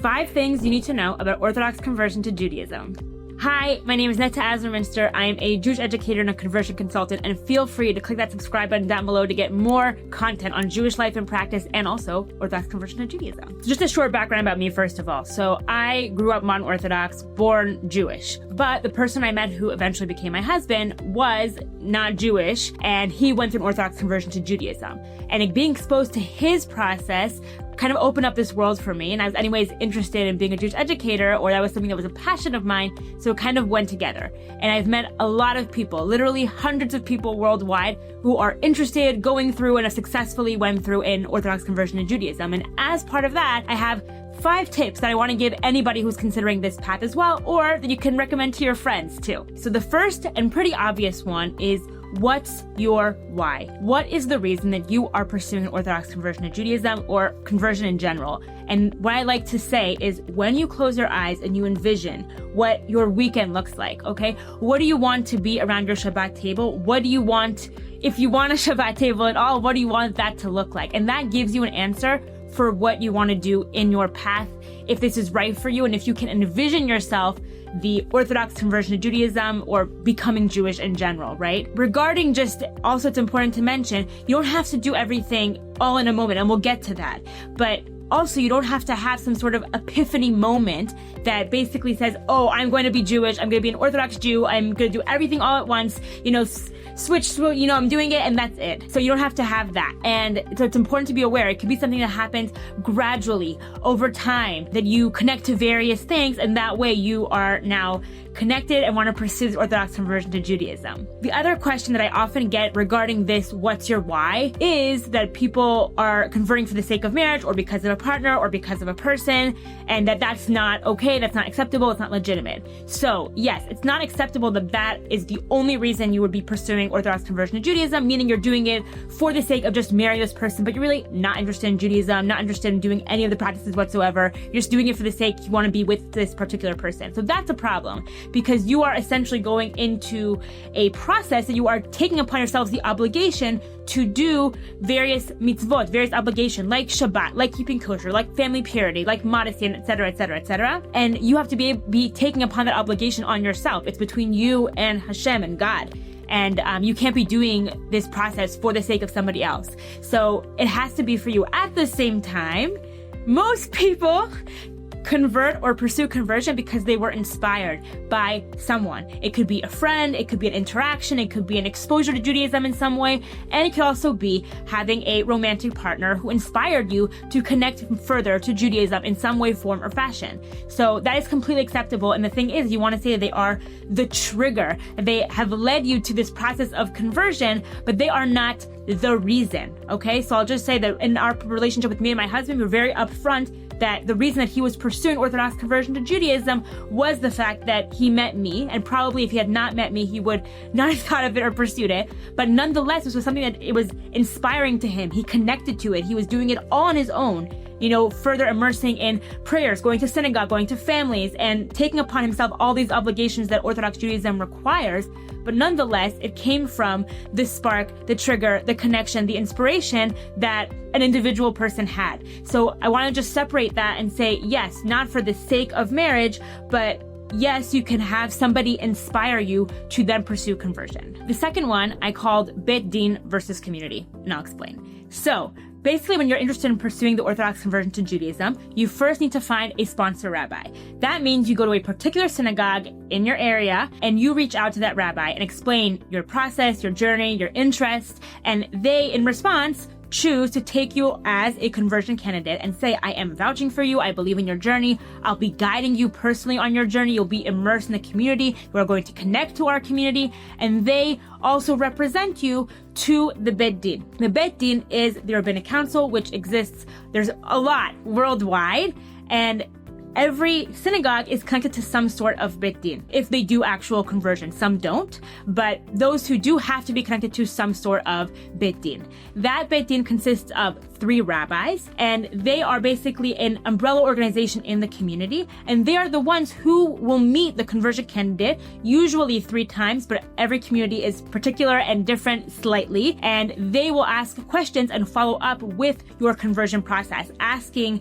5 things you need to know about Orthodox conversion to Judaism. Hi, my name is Netta. I am a Jewish educator and a conversion consultant, and feel free to click that subscribe button down below to get more content on Jewish life and practice and also Orthodox conversion to Judaism. So just a short background about me, first of all. So I grew up modern Orthodox, born Jewish, but the person I met who eventually became my husband was not Jewish, and he went through an Orthodox conversion to Judaism. And being exposed to his process kind of opened up this world for me, and I was anyways interested in being a Jewish educator, or that was something that was a passion of mine, so it kind of went together. And I've met a lot of people, literally hundreds of people worldwide, who are interested, going through, and have successfully went through an Orthodox conversion to Judaism. And as part of that, I have 5 tips that I want to give anybody who's considering this path as well, or that you can recommend to your friends too. So the first and pretty obvious one is, what's your why? What is the reason that you are pursuing an Orthodox conversion to Judaism or conversion in general? And what I like to say is, when you close your eyes and you envision what your weekend looks like, okay? What do you want to be around your Shabbat table? What do you want, if you want a Shabbat table at all, what do you want that to look like? And that gives you an answer for what you want to do in your path, if this is right for you, and if you can envision yourself the Orthodox conversion to Judaism or becoming Jewish in general, right? Regarding just, also it's important to mention, you don't have to do everything all in a moment, and we'll get to that. But also, you don't have to have some sort of epiphany moment that basically says, oh, I'm going to be Jewish, I'm going to be an Orthodox Jew, I'm going to do everything all at once, switch, I'm doing it, and that's it. So you don't have to have that. And so it's important to be aware. It could be something that happens gradually over time, that you connect to various things, and that way you are now connected and want to pursue the Orthodox conversion to Judaism. The other question that I often get regarding this, what's your why, is that people are converting for the sake of marriage, or because of a partner, or because of a person, and that's not okay, that's not acceptable, it's not legitimate. So yes, it's not acceptable that is the only reason you would be pursuing Orthodox conversion to Judaism, meaning you're doing it for the sake of just marrying this person, but you're really not interested in Judaism, not interested in doing any of the practices whatsoever. You're just doing it for the sake you want to be with this particular person. So that's a problem, because you are essentially going into a process that you are taking upon yourselves the obligation to do various mitzvot, various obligations, like Shabbat, like keeping kosher, like family purity, like modesty, and et cetera, et cetera, et cetera. And you have to be taking upon that obligation on yourself. It's between you and Hashem and God. And you can't be doing this process for the sake of somebody else. So it has to be for you. At the same time, most people convert or pursue conversion because they were inspired by someone. It could be a friend, it could be an interaction, it could be an exposure to Judaism in some way, and it could also be having a romantic partner who inspired you to connect further to Judaism in some way, form, or fashion. So that is completely acceptable, and the thing is, you want to say that they are the trigger. They have led you to this process of conversion, but they are not the reason, okay? So I'll just say that in our relationship with me and my husband, we were very upfront that the reason that he was pursuing Orthodox conversion to Judaism was the fact that he met me, and probably if he had not met me, he would not have thought of it or pursued it. But nonetheless, this was something that it was inspiring to him. He connected to it. He was doing it all on his own, further immersing in prayers, going to synagogue, going to families, and taking upon himself all these obligations that Orthodox Judaism requires. But nonetheless, it came from the spark, the trigger, the connection, the inspiration that an individual person had. So I want to just separate that and say, yes, not for the sake of marriage, but yes, you can have somebody inspire you to then pursue conversion. The second one I called Beit Din versus community, and I'll explain. So basically, when you're interested in pursuing the Orthodox conversion to Judaism, you first need to find a sponsor rabbi. That means you go to a particular synagogue in your area and you reach out to that rabbi and explain your process, your journey, your interests, and they, in response, choose to take you as a conversion candidate and say, I am vouching for you, I believe in your journey, I'll be guiding you personally on your journey, you'll be immersed in the community, we're going to connect to our community, and they also represent you to the Beit Din. The Beit Din is the Rabbinic Council, which exists, there's a lot worldwide, and every synagogue is connected to some sort of Beit Din, if they do actual conversion. Some don't, but those who do have to be connected to some sort of Beit Din. That Beit Din consists of 3 rabbis, and they are basically an umbrella organization in the community, and they are the ones who will meet the conversion candidate, usually 3 times, but every community is particular and different slightly, and they will ask questions and follow up with your conversion process, asking,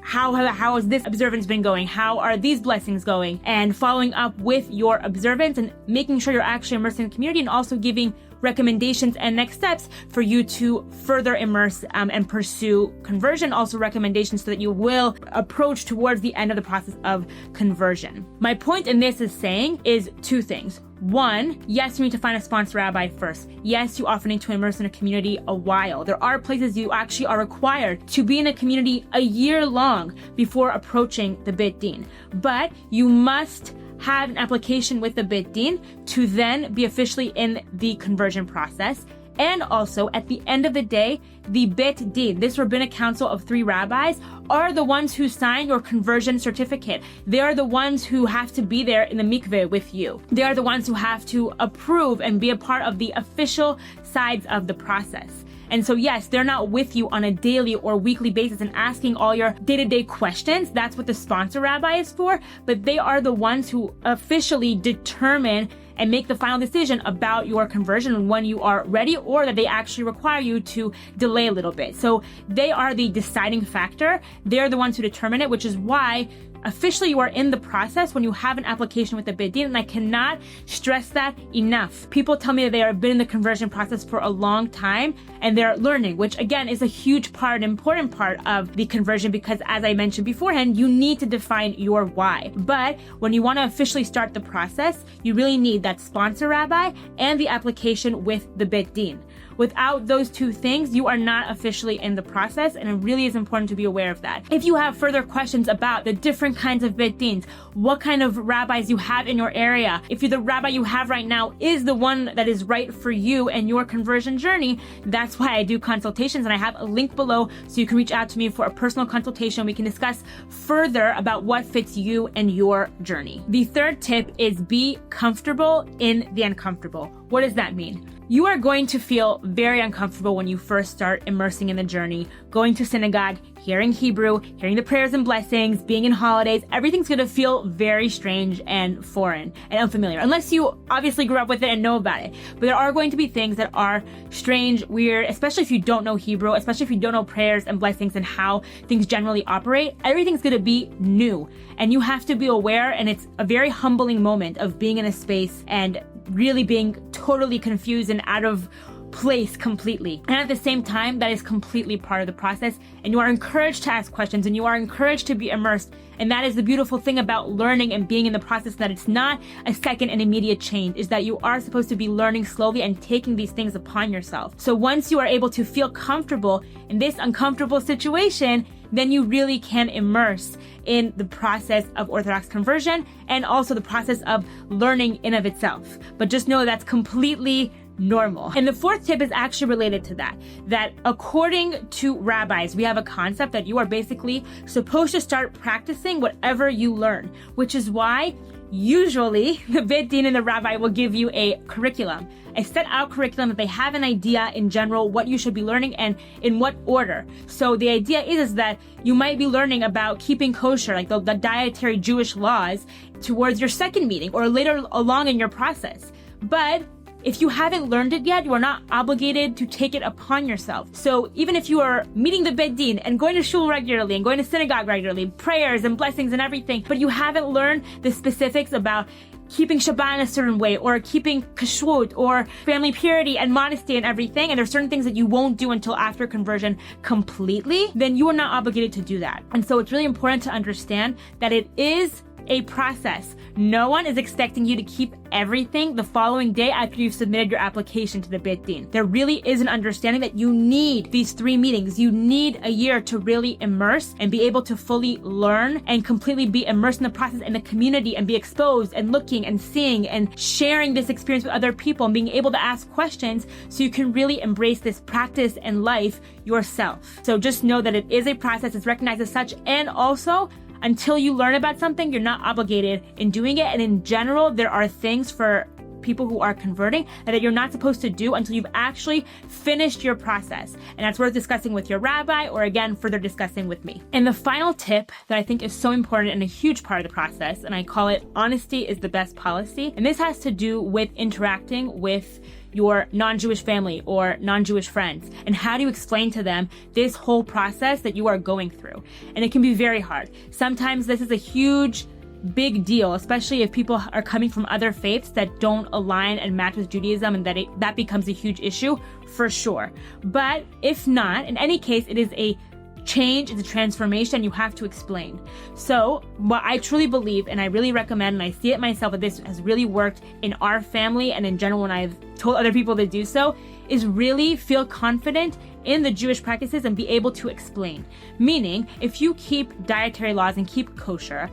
how has this observance been going? How are these blessings going? And following up with your observance and making sure you're actually immersing the community, and also giving recommendations and next steps for you to further immerse and pursue conversion. Also recommendations so that you will approach towards the end of the process of conversion. My point in this is saying is two things. One, yes, you need to find a sponsor rabbi first. Yes, you often need to immerse in a community a while. There are places you actually are required to be in a community a year long before approaching the Beit Din. But you must have an application with the Beit Din to then be officially in the conversion process. And also, at the end of the day, the Beit Din, this rabbinic council of 3 rabbis, are the ones who sign your conversion certificate. They are the ones who have to be there in the mikveh with you. They are the ones who have to approve and be a part of the official sides of the process. And so yes, they're not with you on a daily or weekly basis and asking all your day-to-day questions. That's what the sponsor rabbi is for. But they are the ones who officially determine and make the final decision about your conversion and when you are ready, or that they actually require you to delay a little bit. So they are the deciding factor. They're the ones who determine it, which is why officially you are in the process when you have an application with the Beit Din, and I cannot stress that enough. People tell me that they have been in the conversion process for a long time and they're learning, which again is a huge part, an important part of the conversion, because as I mentioned beforehand, you need to define your why. But when you want to officially start the process, you really need that sponsor rabbi and the application with the Beit Din. Without those two things, you are not officially in the process, and it really is important to be aware of that. If you have further questions about the different kinds of Beit Dins, what kind of rabbis you have in your area, if the rabbi you have right now is the one that is right for you and your conversion journey, that's why I do consultations, and I have a link below so you can reach out to me for a personal consultation. We can discuss further about what fits you and your journey. The third tip is be comfortable in the uncomfortable. What does that mean? You are going to feel very uncomfortable when you first start immersing in the journey, going to synagogue, hearing Hebrew, hearing the prayers and blessings, being in holidays. Everything's going to feel very strange and foreign and unfamiliar, unless you obviously grew up with it and know about it. But there are going to be things that are strange, weird, especially if you don't know Hebrew, especially if you don't know prayers and blessings and how things generally operate. Everything's going to be new, and you have to be aware, and it's a very humbling moment of being in a space and really being totally confused and out of place completely. And at the same time, that is completely part of the process, and you are encouraged to ask questions and you are encouraged to be immersed. And that is the beautiful thing about learning and being in the process, that it's not a second and immediate change, is that you are supposed to be learning slowly and taking these things upon yourself. So once you are able to feel comfortable in this uncomfortable situation, then you really can immerse in the process of Orthodox conversion and also the process of learning in of itself. But just know that's completely normal. And the fourth tip is actually related to that according to rabbis, we have a concept that you are basically supposed to start practicing whatever you learn, which is why usually the Beit Din and the rabbi will give you a curriculum, a set out curriculum that they have an idea in general what you should be learning and in what order. So the idea is that you might be learning about keeping kosher, like the dietary Jewish laws, towards your second meeting or later along in your process. But if you haven't learned it yet, you are not obligated to take it upon yourself. So even if you are meeting the Beit Din and going to shul regularly and going to synagogue regularly, prayers and blessings and everything, but you haven't learned the specifics about keeping Shabbat in a certain way, or keeping kashrut, or family purity and modesty and everything, and there's certain things that you won't do until after conversion completely, then you are not obligated to do that. And so it's really important to understand that it is a process. No one is expecting you to keep everything the following day after you've submitted your application to the Beit Din. There really is an understanding that you need these 3 meetings. You need a year to really immerse and be able to fully learn and completely be immersed in the process in the community and be exposed and looking and seeing and sharing this experience with other people and being able to ask questions so you can really embrace this practice and life yourself. So just know that it is a process. It's recognized as such, and also until you learn about something, you're not obligated in doing it. And in general, there are things for people who are converting that you're not supposed to do until you've actually finished your process. And that's worth discussing with your rabbi, or again, further discussing with me. And the final tip that I think is so important and a huge part of the process, and I call it honesty is the best policy. And this has to do with interacting with your non-Jewish family or non-Jewish friends, and how do you explain to them this whole process that you are going through. And it can be very hard. Sometimes this is a huge big deal, especially if people are coming from other faiths that don't align and match with Judaism, and that becomes a huge issue for sure. But if not, in any case, it is a change, it's a transformation you have to explain. So what I truly believe, and I really recommend, and I see it myself, that this has really worked in our family and in general when I've told other people to do so, is really feel confident in the Jewish practices and be able to explain. Meaning, if you keep dietary laws and keep kosher,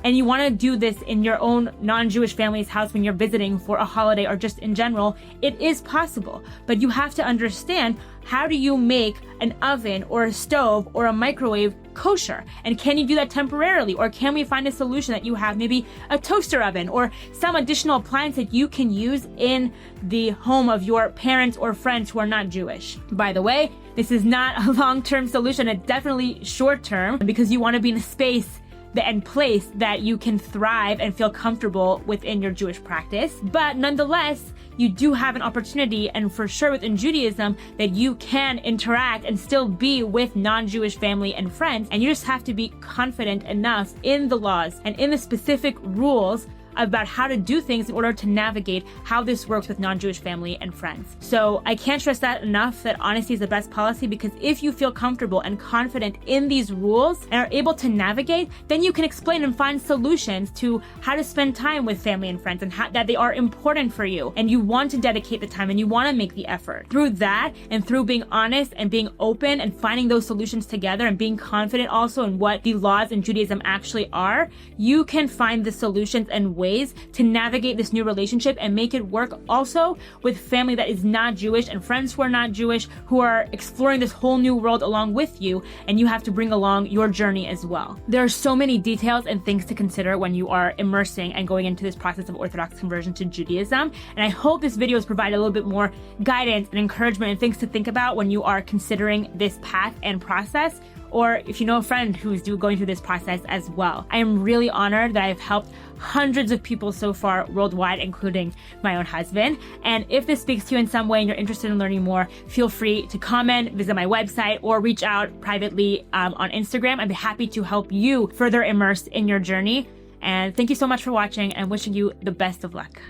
and you want to do this in your own non-Jewish family's house when you're visiting for a holiday or just in general, it is possible. But you have to understand, how do you make an oven or a stove or a microwave kosher? And can you do that temporarily? Or can we find a solution that you have maybe a toaster oven or some additional appliance that you can use in the home of your parents or friends who are not Jewish? By the way, this is not a long-term solution. It's definitely short-term, because you want to be in a space and place that you can thrive and feel comfortable within your Jewish practice. But nonetheless, you do have an opportunity, and for sure within Judaism, that you can interact and still be with non-Jewish family and friends. And you just have to be confident enough in the laws and in the specific rules about how to do things in order to navigate how this works with non-Jewish family and friends. So I can't stress that enough, that honesty is the best policy, because if you feel comfortable and confident in these rules and are able to navigate, then you can explain and find solutions to how to spend time with family and friends, and that they are important for you, and you want to dedicate the time and you want to make the effort. Through that, and through being honest and being open and finding those solutions together and being confident also in what the laws in Judaism actually are, you can find the solutions and ways to navigate this new relationship and make it work also with family that is not Jewish and friends who are not Jewish, who are exploring this whole new world along with you, and you have to bring along your journey as well. There are so many details and things to consider when you are immersing and going into this process of Orthodox conversion to Judaism, and I hope this video has provided a little bit more guidance and encouragement and things to think about when you are considering this path and process, or if you know a friend who's going through this process as well. I am really honored that I've helped hundreds of people so far worldwide, including my own husband. And if this speaks to you in some way and you're interested in learning more, feel free to comment, visit my website, or reach out privately on Instagram. I'd be happy to help you further immerse in your journey. And thank you so much for watching, and wishing you the best of luck.